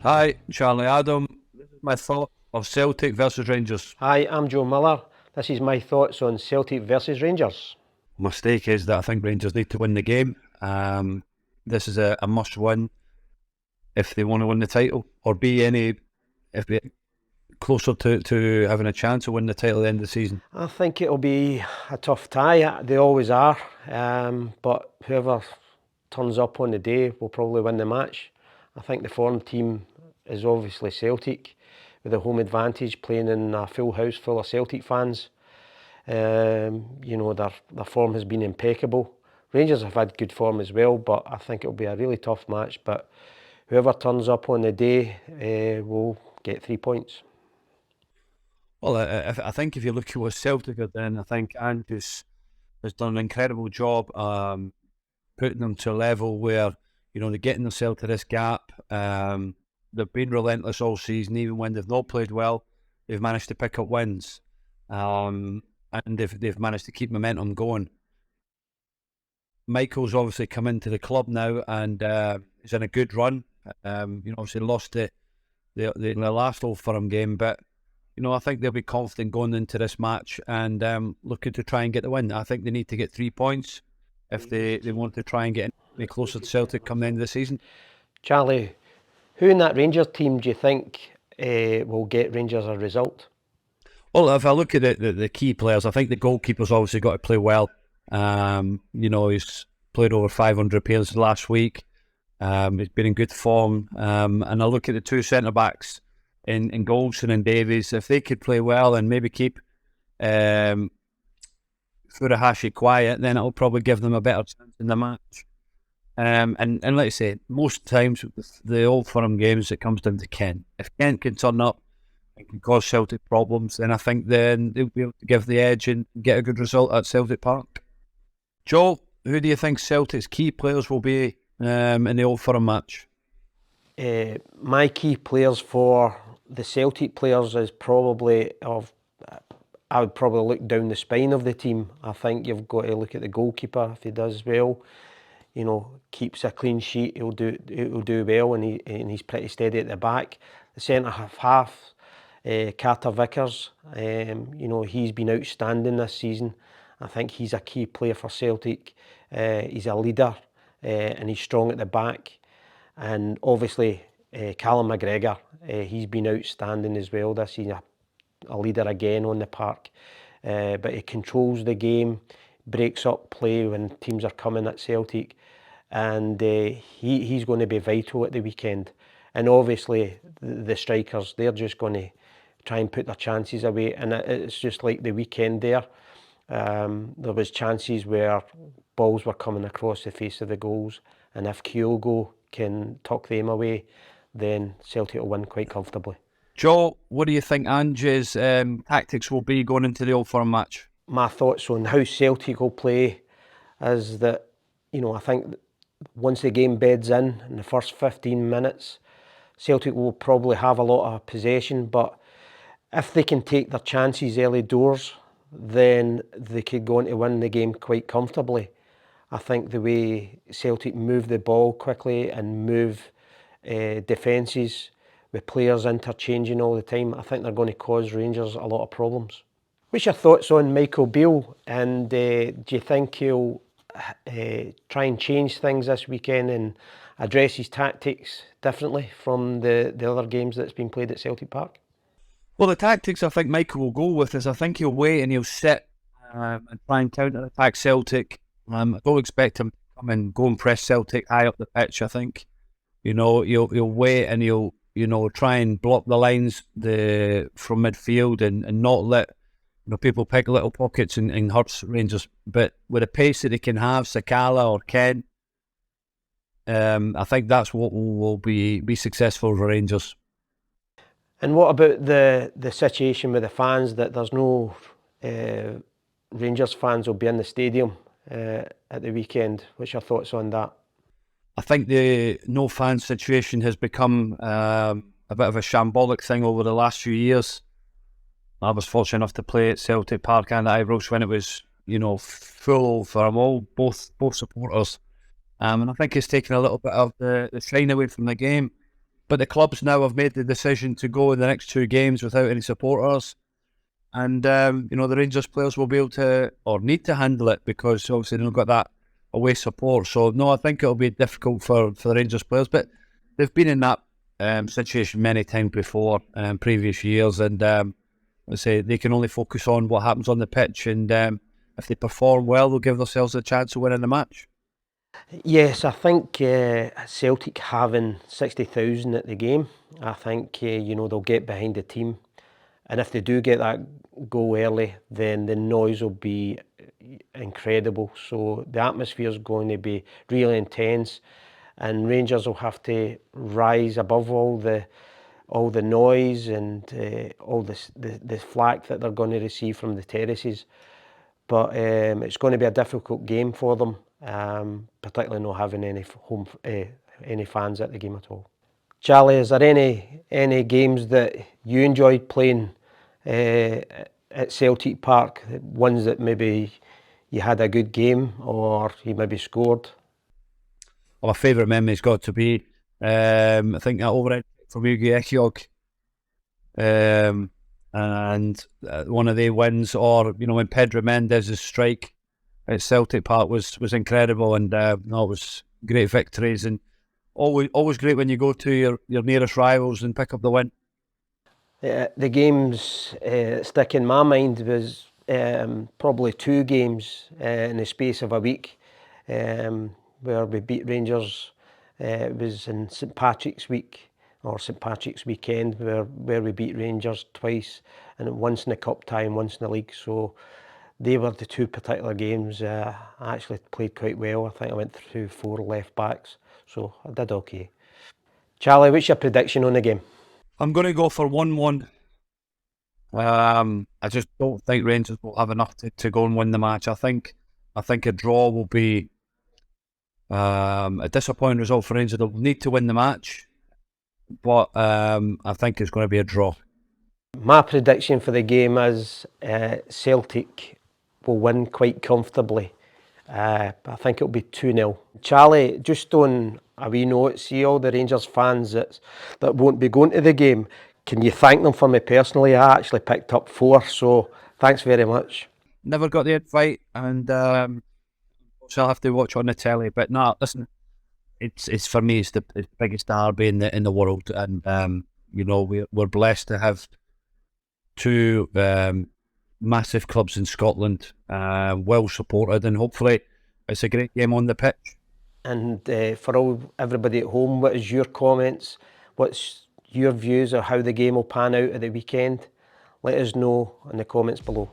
Hi, Charlie Adam. This is my thought of Celtic versus Rangers. Hi, I'm Joe Miller. This is my thoughts on Celtic versus Rangers. My stake is that I think Rangers need to win the game. This is a must win if they want to win the title or be any if they closer to having a chance to win the title at the end of the season. I think it'll be a tough tie. They always are. But whoever turns up on the day will probably win the match. I think the form team is obviously Celtic with the home advantage, playing in a full house full of Celtic fans. Their form has been impeccable. Rangers have had good form as well, but I think it'll be a really tough match. But whoever turns up on the day will get 3 points. Well, I think if you look at what Celtic are doing, I think Ange has done an incredible job putting them to a level where they're getting themselves to this gap. They've been relentless all season, even when they've not played well. They've managed to pick up wins, and they've managed to keep momentum going. Michael's obviously come into the club now and is in a good run. Obviously lost the last Old Firm game, but I think they'll be confident going into this match and looking to try and get the win. I think they need to get 3 points if they want to try and get any closer to Celtic come the end of the season. Charlie, who in that Rangers team do you think will get Rangers a result? Well, if I look at the key players, I think the goalkeeper's obviously got to play well. He's played over 500 appearances last week. He's been in good form. And I look at the two centre-backs in Goldson and Davies. If they could play well and maybe keep Furuhashi quiet, then it'll probably give them a better chance in the match. And like I say, most times the Old Firm games, it comes down to Kent. If Kent can turn up and can cause Celtic problems, then I think then they'll be able to give the edge and get a good result at Celtic Park. Joe, who do you think Celtic's key players will be in the Old Firm match? My key players for the Celtic players is probably I would probably look down the spine of the team. I think you've got to look at the goalkeeper. If he does well, keeps a clean sheet, he'll do well, and he's pretty steady at the back. The centre half, Carter Vickers, he's been outstanding this season. I think he's a key player for Celtic. He's a leader, and he's strong at the back. And obviously, Callum McGregor, he's been outstanding as well this season. A leader again on the park, but he controls the game, breaks up play when teams are coming at Celtic, and he's going to be vital at the weekend. And obviously the strikers, they're just going to try and put their chances away, and it's just like the weekend there. There was chances where balls were coming across the face of the goals, and if Kyogo can tuck them away, then Celtic will win quite comfortably. Joe, what do you think Ange's tactics will be going into the Old Firm match? My thoughts on how Celtic will play is that, I think once the game beds in the first 15 minutes, Celtic will probably have a lot of possession, but if they can take their chances early doors, then they could go on to win the game quite comfortably. I think the way Celtic move the ball quickly and move defences with players interchanging all the time, I think they're going to cause Rangers a lot of problems. What's your thoughts on Michael Beale, and do you think he'll try and change things this weekend and address his tactics differently from the other games that's been played at Celtic Park? Well, the tactics I think Michael will go with is I think he'll wait and he'll sit and try and counter-attack Celtic. I don't expect him to come and go and press Celtic high up the pitch. I think, he'll wait and he'll try and block the lines from midfield and not let people pick little pockets and hurt Rangers. But with the pace that they can have, Sakala or Ken, I think that's what will be successful for Rangers. And what about the situation with the fans, that there's no Rangers fans will be in the stadium at the weekend? What's your thoughts on that? I think the no fan situation has become a bit of a shambolic thing over the last few years. I was fortunate enough to play at Celtic Park and at Ibrox when it was, full for them all, both supporters. And I think it's taken a little bit of the shine away from the game. But the clubs now have made the decision to go in the next 2 games without any supporters. And, the Rangers players will be able to, or need to handle it, because obviously they've got that away support. So, no, I think it'll be difficult for the Rangers players. But they've been in that situation many times before, previous years. And I say they can only focus on what happens on the pitch. And if they perform well, they'll give themselves a chance of winning the match. Yes, I think Celtic having 60,000 at the game, I think they'll get behind the team, and if they do get that goal early, then the noise will be incredible. So the atmosphere is going to be really intense, and Rangers will have to rise above all the noise and all the flack that they're going to receive from the terraces. But it's going to be a difficult game for them. Particularly not having any fans at the game at all. Charlie, is there any games that you enjoyed playing at Celtic Park? Ones that maybe you had a good game or you maybe scored? Well, my favourite memory's got to be, I think that overhead from Yugi Ekiog. And one of the wins, or when Pedro Mendez's strike at Celtic Park was incredible, and it was great victories, and always great when you go to your nearest rivals and pick up the win. The games stick in my mind was probably 2 games in the space of a week, where we beat Rangers. It was in St Patrick's week, or St Patrick's weekend, where we beat Rangers twice, and once in the cup tie and once in the league. So they were the 2 particular games. I actually played quite well. I think I went through 4 left backs, so I did okay. Charlie, what's your prediction on the game? I'm going to go for 1-1. I just don't think Rangers will have enough to go and win the match. I think a draw will be a disappointing result for Rangers. They'll need to win the match, but I think it's going to be a draw. My prediction for the game is Celtic will win quite comfortably. I think it'll be 2-0. Charlie, just on a wee note, see all the Rangers fans that won't be going to the game, can you thank them for me personally? I actually picked up 4, so thanks very much. Never got the invite, and so I'll have to watch on the telly. But no, listen, it's for me, it's the biggest derby in the world, and we're blessed to have 2 massive clubs in Scotland, well supported, and hopefully it's a great game on the pitch. And for everybody at home, what is your comments? What's your views of how the game will pan out at the weekend? Let us know in the comments below.